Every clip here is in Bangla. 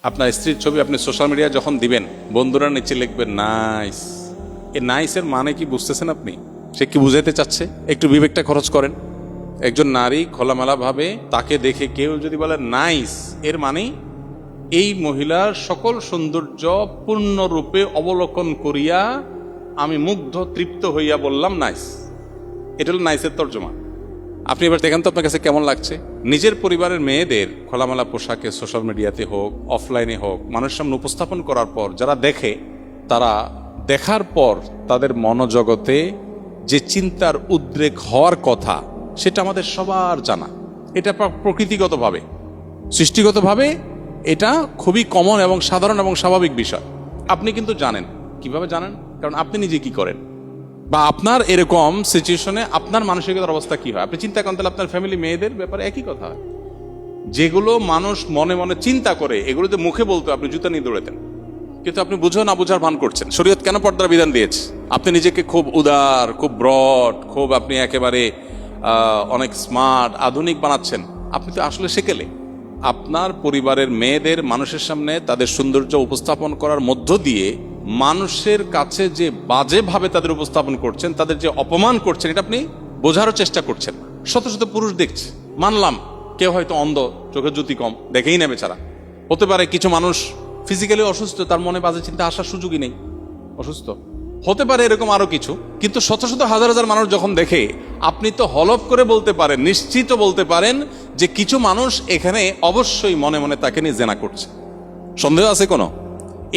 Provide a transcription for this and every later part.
আপনার স্ত্রীর ছবি আপনি সোশ্যাল মিডিয়ায় যখন দিবেন, বন্ধুরা নিচে লিখবেন নাইস। এই নাইসের মানে কি বুঝতেছেন আপনি? সে কি বুঝাইতে চাচ্ছে? একটু বিবেকটা খরচ করেন। একজন নারী খোলামেলাভাবে তাকে দেখে কেউ যদি বলে নাইস, এর মানে এই মহিলার সকল সৌন্দর্য পূর্ণরূপে অবলোকন করিয়া আমি মুগ্ধ তৃপ্ত হইয়া বললাম নাইস। এটা হলো নাইসের তর্জমা। আপনি এবার দেখেন তো আপনার কাছে কেমন লাগছে। নিজের পরিবারের মেয়েদের খোলামেলা পোশাকে সোশ্যাল মিডিয়াতে হোক, অফলাইনে হোক, মানুষের সামনে উপস্থাপন করার পর যারা দেখে, তারা দেখার পর তাদের মনোজগতে যে চিন্তার উদ্রেক হওয়ার কথা, সেটা আমাদের সবার জানা। এটা প্রকৃতিগতভাবে, সৃষ্টিগতভাবে এটা খুবই কমন এবং সাধারণ এবং স্বাভাবিক বিষয়। আপনি কিন্তু জানেন। কিভাবে জানেন? কারণ আপনি নিজে কি করেন, বা আপনার এরকম সিচুয়েশনে আপনার মানসিকতার অবস্থা কি হয়। আপনি চিন্তা করেন, তাহলে আপনার ফ্যামিলি মেয়েদের ব্যাপারে একই কথা হয়। যেগুলো মানুষ মনে মনে চিন্তা করে, এগুলো যে মুখে বলতো আপনি জুতা নিয়ে দৌড়াতেন, কিন্তু আপনি বুঝো না বুঝার ভান করছেন। শরীয়ত কেন পর্দার বিধান দিয়েছে? আপনি নিজেকে খুব উদার, খুব ব্রড, খুব আপনি একেবারে অনেক স্মার্ট, আধুনিক বানাচ্ছেন। আপনি তো আসলে সেকেলে। আপনার পরিবারের মেয়েদের মানুষের সামনে তাদের সৌন্দর্য উপস্থাপন করার মধ্য দিয়ে মানুষের কাছে যে বাজেভাবে তাদের উপস্থাপন করছেন, তাদের যে অপমান করছেন, এটা আপনি বোঝারও চেষ্টা করছেন। শত শত পুরুষ দেখছে, মানলাম কেউ হয়তো অন্ধ, চোখের জ্যোতি কম, দেখেই নেবে ছাড়া। হতে পারে কিছু মানুষ ফিজিক্যালি অসুস্থ, তার মনে বাজে চিন্তা আসার সুযোগই নেই, অসুস্থ হতে পারে, এরকম আরো কিছু। কিন্তু শত শত হাজার হাজার মানুষ যখন দেখে, আপনি তো হলফ করে বলতে পারেন, নিশ্চিত বলতে পারেন যে কিছু মানুষ এখানে অবশ্যই মনে মনে তাকে নিয়ে জেনা করছে। সন্দেহ আছে কোনো?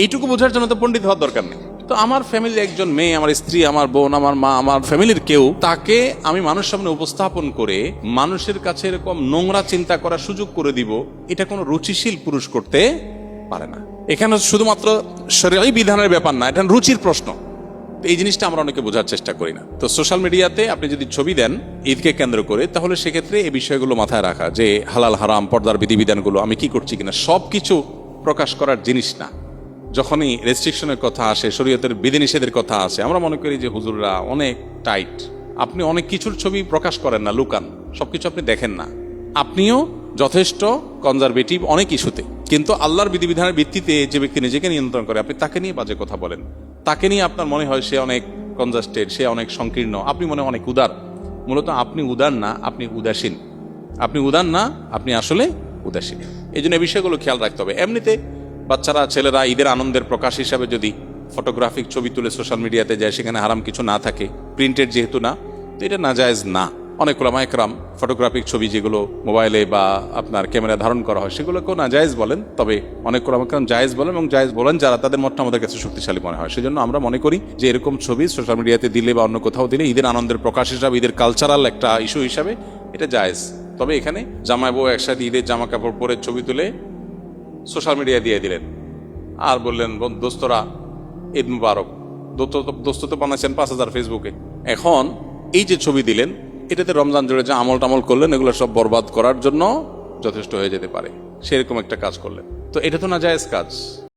এইটুকু বোঝার জন্য তো পণ্ডিত হওয়ার দরকার নেই। তো আমার ফ্যামিলির একজন মেয়ে, আমার স্ত্রী, আমার বোন, আমার মা, আমার ফ্যামিলির কেউ, তাকে আমি মানুষের সামনে উপস্থাপন করে মানুষের কাছে এরকম নোংরা চিন্তা করার সুযোগ করে দিব, এটা কোনো রুচিশীল পুরুষ করতে পারে না। এখানে শুধুমাত্র শরীয়ী বিধানের ব্যাপার না, এটা রুচির প্রশ্ন। এই জিনিসটা আমরা অনেকে বোঝার চেষ্টা করি না। তো সোশ্যাল মিডিয়াতে আপনি যদি ছবি দেন ঈদকে কেন্দ্র করে, তাহলে সেক্ষেত্রে এই বিষয়গুলো মাথায় রাখা, যে হালাল হারাম, পর্দার বিধিবিধানগুলো আমি কি করছি কিনা, সব কিছু প্রকাশ করার জিনিস না। যখনই রেস্ট্রিকশনের কথা আসে, শরীয়তের বিধিনিষেধের কথা আসে, আমরা মনে করি যে হুজুররা অনেক টাইট। আপনি অনেক কিছুর ছবি প্রকাশ করেন না, লুকান, সবকিছু আপনি দেখেন না। আপনিও যথেষ্ট কনজারভেটিভ অনেক ইস্যুতে, কিন্তু আল্লাহর বিধিবিধানের ভিত্তিতে যে ব্যক্তি নিজেকে নিয়ন্ত্রণ করে, আপনি তাকে নিয়ে বাজে কথা বলেন, তাকে নিয়ে আপনার মনে হয় সে অনেক কনজাস্টেড, সে অনেক সংকীর্ণ, আপনি মনে অনেক উদার। মূলত আপনি উদার না, আপনি উদাসীন। আপনি উদার না, আপনি আসলে উদাসীন। এই জন্য এই বিষয়গুলো খেয়াল রাখতে হবে। এমনিতে বাচ্চারা, ছেলেরা ঈদের আনন্দের প্রকাশ হিসাবে যদি ফটোগ্রাফিক ছবি তুলে সোশ্যাল মিডিয়াতে যায়, সেখানে হারাম কিছু না থাকে, প্রিন্টেড যেহেতু না, তো এটা নাজায়েজ না। অনেক ওলামা একরাম ফটোগ্রাফিক ছবি যেগুলো মোবাইলে বা আপনার ক্যামেরা ধারণ করা হয়, সেগুলোকেও নাজায়েজ বলেন। তবে অনেক ওলামা একরাম জায়েজ বলেন, এবং জায়েজ বলেন যারা, তাদের মতটা আমাদের কাছে শক্তিশালী মনে হয়। সেজন্য আমরা মনে করি যে এরকম ছবি সোশ্যাল মিডিয়াতে দিলে বা অন্য কোথাও দিলে ঈদের আনন্দের প্রকাশ হিসাবে, ঈদের কালচারাল একটা ইস্যু হিসাবে এটা জায়েজ। তবে এখানে জামাই বউ একসাথে ঈদের জামা কাপড় পরে ছবি তুলে সোশ্যাল মিডিয়া দিয়ে দিলেন আর বললেন দোস্তরা ঈদ মুবারক, দোস্ত তো বানাচ্ছেন 5,000 ফেসবুকে। এখন এই যে ছবি দিলেন, এটাতে রমজান জুড়ে যে আমল টামল করলেন, এগুলো সব বরবাদ করার জন্য যথেষ্ট হয়ে যেতে পারে। সেরকম একটা কাজ করলেন, তো এটা তো না জায়েজ কাজ।